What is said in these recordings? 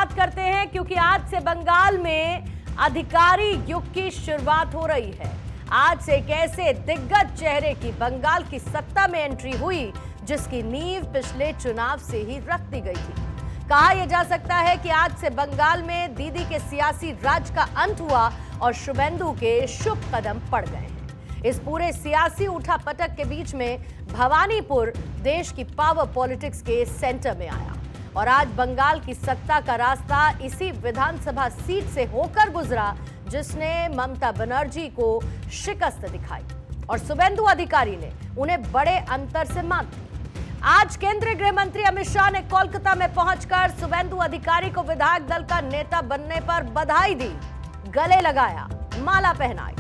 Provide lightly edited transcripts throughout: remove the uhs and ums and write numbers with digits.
बात करते हैं क्योंकि आज से बंगाल में अधिकारी युग की शुरुआत हो रही है। आज से एक ऐसे दिग्गज चेहरे की बंगाल की सत्ता में एंट्री हुई जिसकी नींव पिछले चुनाव से ही रख दी गई थी। कहा यह जा सकता है कि आज से बंगाल में दीदी के सियासी राज का अंत हुआ और शुभेंदु के शुभ कदम पड़ गए हैं। इस पूरे सियासी उठापटक के बीच में भवानीपुर देश की पावर पॉलिटिक्स के सेंटर में आया और आज बंगाल की सत्ता का रास्ता इसी विधानसभा सीट से होकर गुजरा जिसने ममता बनर्जी को शिकस्त दिखाई और शुभेंदु अधिकारी ने उन्हें बड़े अंतर से मात दी। आज केंद्रीय गृह मंत्री अमित शाह ने कोलकाता में पहुंचकर शुभेंदु अधिकारी को विधायक दल का नेता बनने पर बधाई दी, गले लगाया, माला पहनाई।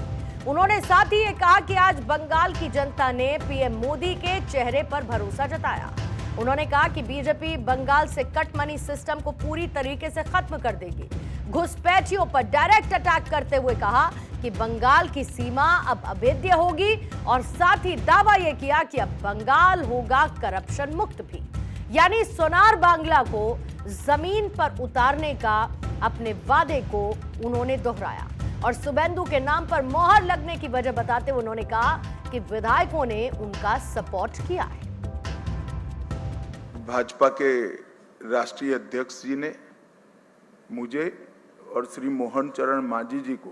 उन्होंने साथ ही ये कहा कि आज बंगाल की जनता ने पीएम मोदी के चेहरे पर भरोसा जताया। उन्होंने कहा कि बीजेपी बंगाल से कट मनी सिस्टम को पूरी तरीके से खत्म कर देगी। घुसपैठियों पर डायरेक्ट अटैक करते हुए कहा कि बंगाल की सीमा अब अभेद्य होगी और साथ ही दावा यह किया कि अब बंगाल होगा करप्शन मुक्त भी। यानी सोनार बांग्ला को जमीन पर उतारने का अपने वादे को उन्होंने दोहराया और शुभेंदु के नाम पर मोहर लगने की वजह बताते हुए उन्होंने कहा कि विधायकों ने उनका सपोर्ट किया है। भाजपा के राष्ट्रीय अध्यक्ष जी ने मुझे और श्री मोहन चरण मांझी जी को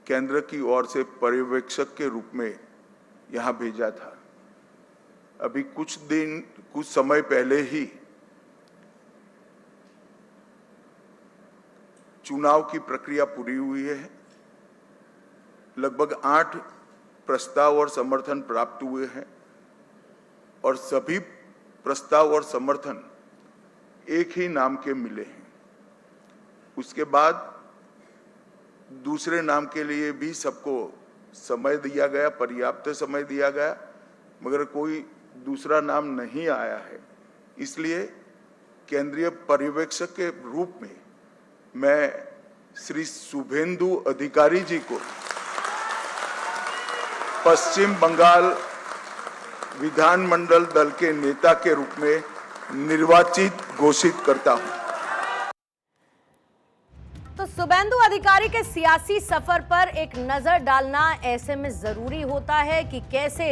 केंद्र की ओर से पर्यवेक्षक के रूप में यहां भेजा था। अभी कुछ समय पहले ही चुनाव की प्रक्रिया पूरी हुई है। लगभग 8 प्रस्ताव और समर्थन प्राप्त हुए हैं और सभी प्रस्ताव और समर्थन एक ही नाम के मिले हैं। उसके बाद दूसरे नाम के लिए भी सबको समय दिया गया, पर्याप्त समय दिया गया, मगर कोई दूसरा नाम नहीं आया है। इसलिए केंद्रीय पर्यवेक्षक के रूप में मैं श्री शुभेंदु अधिकारी जी को पश्चिम बंगाल विधानमंडल दल के नेता के रूप में निर्वाचित घोषित करता हूं। तो शुभेंदु अधिकारी के सियासी सफर पर एक नजर डालना ऐसे में जरूरी होता है कि कैसे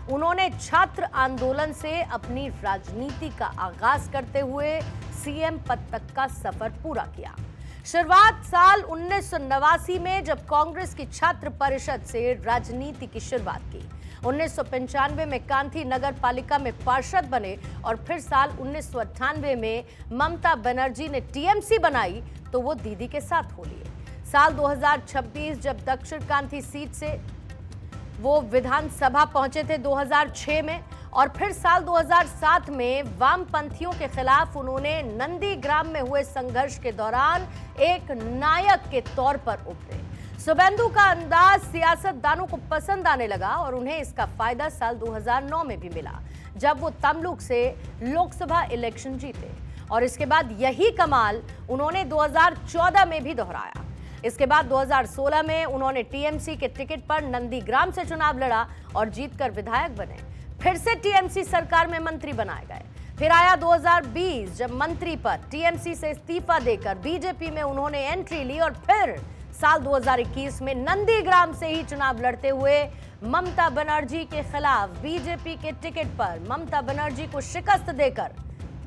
उन्होंने छात्र आंदोलन से अपनी राजनीति का आगाज करते हुए सीएम पद तक का सफर पूरा किया। शुरुआत साल 1989 में जब कांग्रेस की छात्र परिषद से राजनीति की शुरुआत की। 1995 में कांथी नगर पालिका में पार्षद बने और फिर साल 1998 में ममता बनर्जी ने टीएमसी बनाई तो वो दीदी के साथ हो लिए। साल 2026 जब दक्षिण कांथी सीट से वो विधानसभा पहुंचे थे 2006 में और फिर साल 2007 में वामपंथियों के खिलाफ उन्होंने नंदीग्राम में हुए संघर्ष के दौरान एक नायक के तौर पर उभरे। शुभेंदु का अंदाज सियासतदानों को पसंद आने लगा और उन्हें इसका फायदा साल 2009 में भी मिला जब वो तमलुक से लोकसभा इलेक्शन जीते और इसके बाद यही कमाल उन्होंने 2014 में भी दोहराया। इसके बाद 2016 में उन्होंने टीएमसी के टिकट पर नंदीग्राम से चुनाव लड़ा और जीतकर विधायक बने। फिर से टीएमसी सरकार में मंत्री बनाए गए। फिर आया 2020 जब मंत्री पद टीएमसी से इस्तीफा देकर बीजेपी में उन्होंने एंट्री ली और फिर साल 2021 में नंदीग्राम से ही चुनाव लड़ते हुए ममता बनर्जी के खिलाफ बीजेपी के टिकट पर ममता बनर्जी को शिकस्त देकर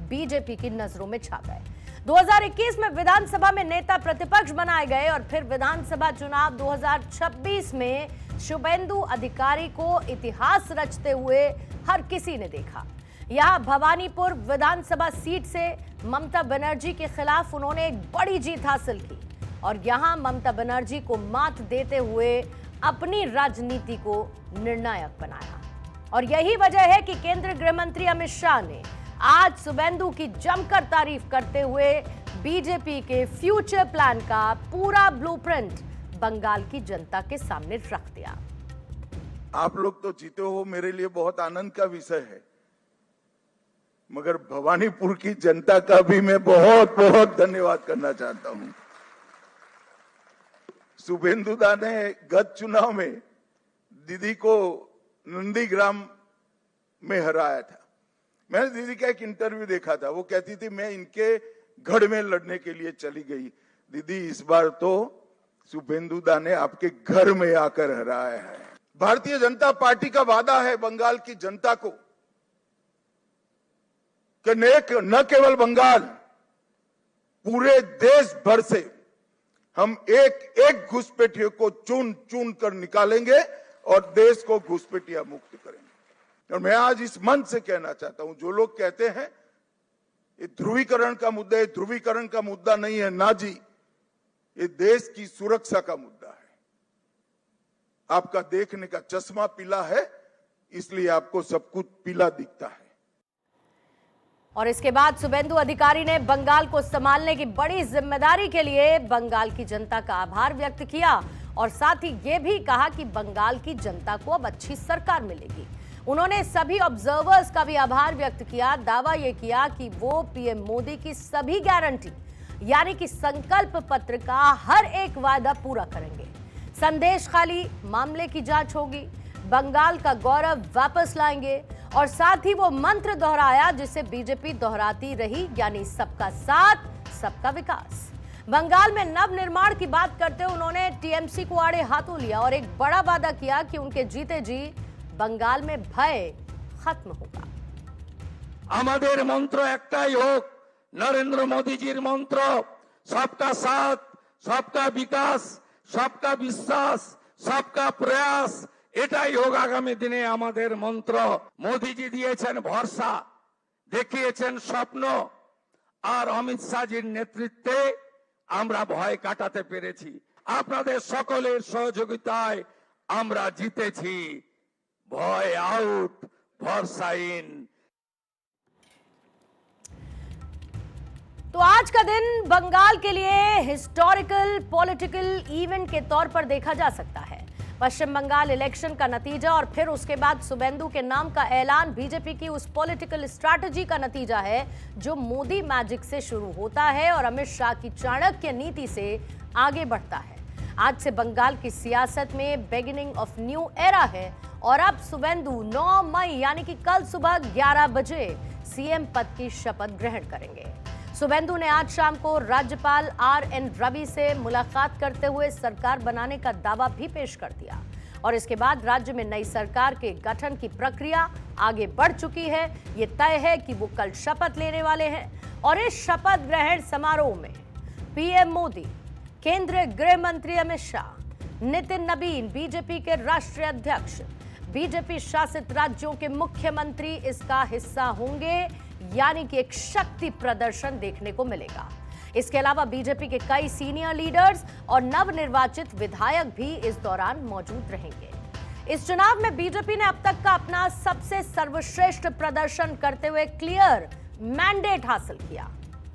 बीजेपी की नजरों में छा गए। 2021 में विधानसभा में नेता प्रतिपक्ष बनाए गए और फिर विधानसभा चुनाव 2026 में शुभेंदु अधिकारी को इतिहास रचते हुए हर किसी ने देखा। यहां भवानीपुर विधानसभा सीट से ममता बनर्जी के खिलाफ उन्होंने एक बड़ी जीत हासिल की और यहां ममता बनर्जी को मात देते हुए अपनी राजनीति को निर्णायक बनाया। और यही वजह है कि केंद्रीय गृह मंत्री अमित शाह ने आज शुभेंदु की जमकर तारीफ करते हुए बीजेपी के फ्यूचर प्लान का पूरा ब्लूप्रिंट बंगाल की जनता के सामने रख दिया। आप लोग तो जीते हो, मेरे लिए बहुत आनंद का विषय है, मगर भवानीपुर की जनता का भी मैं बहुत बहुत धन्यवाद करना चाहता हूं। शुभेंदुदा ने गत चुनाव में दीदी को नंदीग्राम में हराया था। मैंने दीदी का एक इंटरव्यू देखा था, वो कहती थी मैं इनके गढ़ में लड़ने के लिए चली गई। दीदी, इस बार तो शुभेंदु दा ने आपके घर में आकर हराया है। भारतीय जनता पार्टी का वादा है बंगाल की जनता को कि न केवल बंगाल, पूरे देश भर से हम एक एक घुसपैठियों को चुन चुन कर निकालेंगे और देश को घुसपैठिया मुक्त करेंगे। और मैं आज इस मंच से कहना चाहता हूं, जो लोग कहते हैं ये ध्रुवीकरण का मुद्दा है, ध्रुवीकरण का मुद्दा नहीं है ना जी, ये देश की सुरक्षा का मुद्दा है। आपका देखने का चश्मा पीला है, इसलिए आपको सब कुछ पीला दिखता है। और इसके बाद शुभेंदु अधिकारी ने बंगाल को संभालने की बड़ी जिम्मेदारी के लिए बंगाल की जनता का आभार व्यक्त किया और साथ ही ये भी कहा कि बंगाल की जनता को अब अच्छी सरकार मिलेगी। उन्होंने सभी ऑब्जर्वर्स का भी आभार व्यक्त किया। दावा यह किया कि वो पीएम मोदी की सभी गारंटी यानी कि संकल्प पत्र का हर एक वादा पूरा करेंगे। संदेश खाली मामले की जांच होगी, बंगाल का गौरव वापस लाएंगे और साथ ही वो मंत्र दोहराया जिसे बीजेपी दोहराती रही, यानी सबका साथ सबका विकास। बंगाल में नव निर्माण की बात करते हुए उन्होंने टीएमसी को आड़े हाथों लिया और एक बड़ा वादा किया कि उनके जीते जी बंगाल में भय खत्म होगा। আমাদের মন্ত্র একটাই হোক, নরেন্দ্র মোদীজির মন্ত্র, सबका साथ सबका विकास सबका विश्वास सबका प्रयास, এটাই হোক আগামী দিনে আমাদের মন্ত্র। মোদীজি দিয়েছেন ভরসা, দেখিয়েছেন স্বপ্ন, আর অমিত শাহজির নেতৃত্বে আমরা ভয় কাটাতে পেরেছি। আপনাদের সকলের সহযোগিতায় আমরা জিতেছি। ভয় আউট, ভরসা ইন। तो आज का दिन बंगाल के लिए हिस्टोरिकल पॉलिटिकल इवेंट के तौर पर देखा जा सकता है। पश्चिम बंगाल इलेक्शन का नतीजा और फिर उसके बाद शुभेंदु के नाम का ऐलान बीजेपी की उस पॉलिटिकल स्ट्रैटेजी का नतीजा है जो मोदी मैजिक से शुरू होता है और अमित शाह की चाणक्य नीति से आगे बढ़ता है। आज से बंगाल की सियासत में बिगिनिंग ऑफ न्यू एरा है और अब शुभेंदु 9 मई यानी कि कल सुबह 11 बजे सीएम पद की शपथ ग्रहण करेंगे। शुभेंदु ने आज शाम को राज्यपाल आर.एन. रवि से मुलाकात करते हुए सरकार बनाने का दावा भी पेश कर दिया और इसके बाद राज्य में नई सरकार के गठन की प्रक्रिया आगे बढ़ चुकी है। ये तय है कि वो कल शपथ लेने वाले हैं और इस शपथ ग्रहण समारोह में पीएम मोदी, केंद्रीय गृह मंत्री अमित शाह, नितिन नबीन बीजेपी के राष्ट्रीय अध्यक्ष, बीजेपी शासित राज्यों के मुख्यमंत्री इसका हिस्सा होंगे, यानी कि एक शक्ति प्रदर्शन देखने को मिलेगा। इसके अलावा बीजेपी के कई सीनियर लीडर्स और नवनिर्वाचित विधायक भी इस दौरान मौजूद रहेंगे। इस चुनाव में बीजेपी ने अब तक का अपना सबसे सर्वश्रेष्ठ प्रदर्शन करते हुए क्लियर मैंडेट हासिल किया।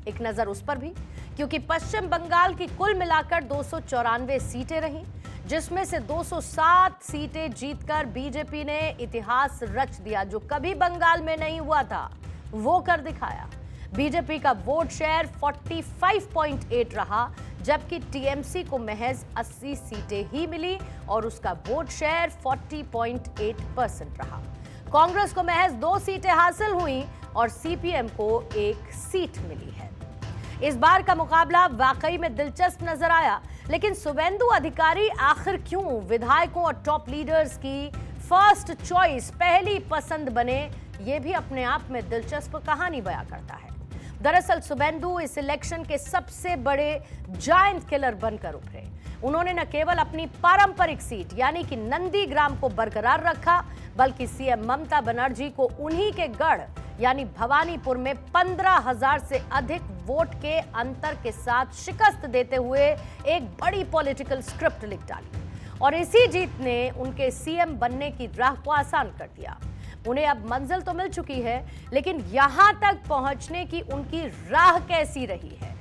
एक नजर उस पर भी, क्योंकि पश्चिम बंगाल की कुल मिलाकर 294 सीटें रहीं, जिसमें से 207 सीटें जीतकर बीजेपी ने इतिहास रच दिया जो कभी बंगाल में नहीं हुआ था, वो कर दिखाया। बीजेपी का वोट शेयर 45.8 रहा, जबकि टीएमसी को महज 80 सीटें ही मिली और उसका वोट शेयर 40.8% रहा। कांग्रेस को महज 2 सीटें हासिल हुई और सीपीएम को 1 सीट मिली है। इस बार का मुकाबला वाकई में दिलचस्प नजर आया, लेकिन शुभेंदु अधिकारी आखिर क्यों विधायकों और टॉप लीडर्स की फर्स्ट चॉइस, पहली पसंद बने, ये भी अपने आप में दिलचस्प कहानी बयां करता है। दरअसल शुभेंदु इस इलेक्शन के सबसे बड़े जायंट किलर बनकर उभरे। उन्होंने न केवल अपनी पारंपरिक सीट यानी कि नंदीग्राम को बरकरार रखा, बल्कि सीएम ममता बनर्जी को उन्हीं के गढ़ यानी भवानीपुर में 15,000 से अधिक वोट के अंतर के साथ शिकस्त देते हुए एक बड़ी पॉलिटिकल स्क्रिप्ट लिख डाली और इसी जीत ने उनके सीएम बनने की राह को आसान कर दिया। उन्हें अब मंजिल तो मिल चुकी है, लेकिन यहां तक पहुंचने की उनकी राह कैसी रही है,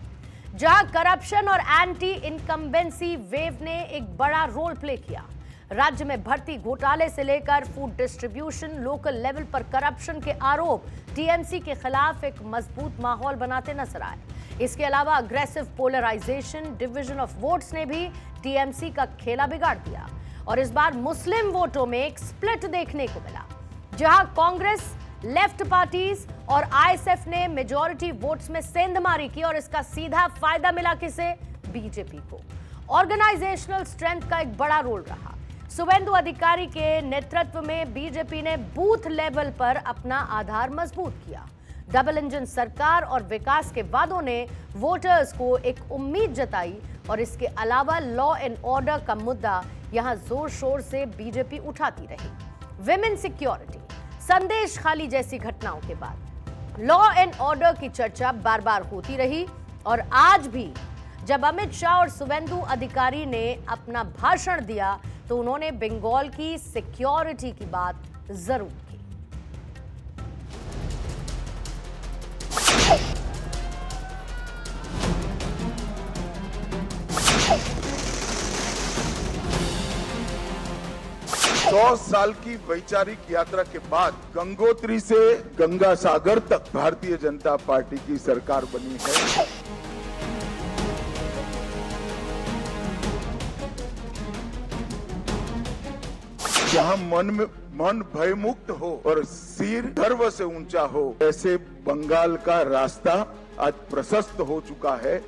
जहां करप्शन और एंटी इनकम्बेंसी वेव ने एक बड़ा रोल प्ले किया। राज्य में भर्ती घोटाले से लेकर फूड डिस्ट्रीब्यूशन, लोकल लेवल पर करप्शन के आरोप टीएमसी के खिलाफ एक मजबूत माहौल बनाते नजर आए। इसके अलावा aggressive polarisation, division of votes ने भी टीएमसी का खेला बिगाड़ दिया और इस बार मुस्लिम वोटों में एक स्प्लिट देखने को मिला, जहां कांग्रेस लेफ्ट पार्टीज और आईएसएफ ने मेजॉरिटी वोट्स में सेंधमारी की और इसका सीधा फायदा मिला किसे? बीजेपी को। ऑर्गेनाइजेशनल स्ट्रेंथ का एक बड़ा रोल रहा। शुभेंदु अधिकारी के नेतृत्व में बीजेपी ने बूथ लेवल पर अपना आधार मजबूत किया। डबल इंजन सरकार और विकास के वादों ने वोटर्स को एक उम्मीद जताई और इसके अलावा लॉ एंड ऑर्डर का मुद्दा यहां जोर शोर से बीजेपी उठाती रही। विमेन सिक्योरिटी, संदेश खाली जैसी घटनाओं के बाद लॉ एंड ऑर्डर की चर्चा बार बार होती रही और आज भी जब अमित शाह और शुभेंदु अधिकारी ने अपना भाषण दिया तो उन्होंने बंगाल की सिक्योरिटी की बात जरूर की। 100 साल की वैचारिक यात्रा के बाद गंगोत्री से गंगा सागर तक भारतीय जनता पार्टी की सरकार बनी है। जहां मन भयमुक्त हो और सिर गर्व से ऊंचा हो, ऐसे बंगाल का रास्ता आज प्रशस्त हो चुका है।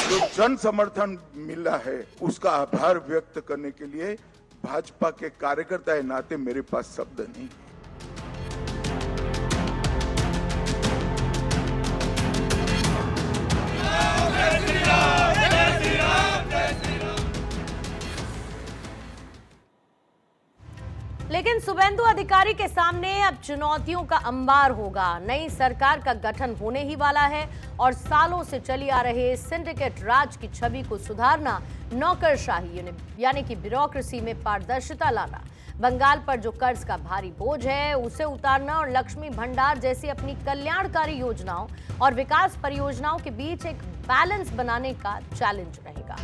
जो जन समर्थन मिला है उसका आभार व्यक्त करने के लिए भाजपा के कार्यकर्ता के नाते मेरे पास शब्द नहीं है। लेकिन शुभेंदु अधिकारी के सामने अब चुनौतियों का अंबार होगा। नई सरकार का गठन होने ही वाला है और सालों से चली आ रहे सिंडिकेट राज की छवि को सुधारना, नौकरशाही यानी कि ब्यूरोक्रेसी में पारदर्शिता लाना, बंगाल पर जो कर्ज का भारी बोझ है उसे उतारना और लक्ष्मी भंडार जैसी अपनी कल्याणकारी योजनाओं और विकास परियोजनाओं के बीच एक बैलेंस बनाने का चैलेंज रहेगा।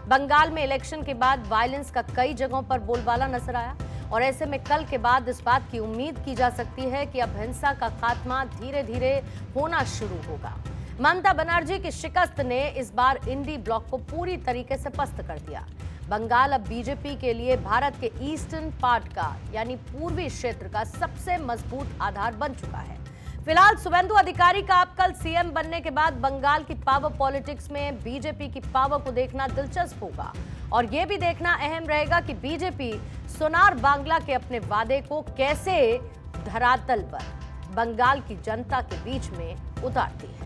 बंगाल में इलेक्शन के बाद वायलेंस का कई जगहों पर बोलबाला नजर आया और ऐसे में कल के बाद इस बात की उम्मीद की जा सकती है कि अब हिंसा का खात्मा धीरे धीरे होना शुरू होगा। ममता बनर्जी की शिकस्त ने इस बार इंडी ब्लॉक को पूरी तरीके से पस्त कर दिया। बंगाल अब बीजेपी के लिए भारत के ईस्टर्न पार्ट का यानी पूर्वी क्षेत्र का सबसे मजबूत आधार बन चुका है। फिलहाल शुभेंदु अधिकारी का अब कल सीएम बनने के बाद बंगाल की पावर पॉलिटिक्स में बीजेपी की पावर को देखना दिलचस्प होगा और यह भी देखना अहम रहेगा कि बीजेपी सोनार बांग्ला के अपने वादे को कैसे धरातल पर बंगाल की जनता के बीच में उतारती है।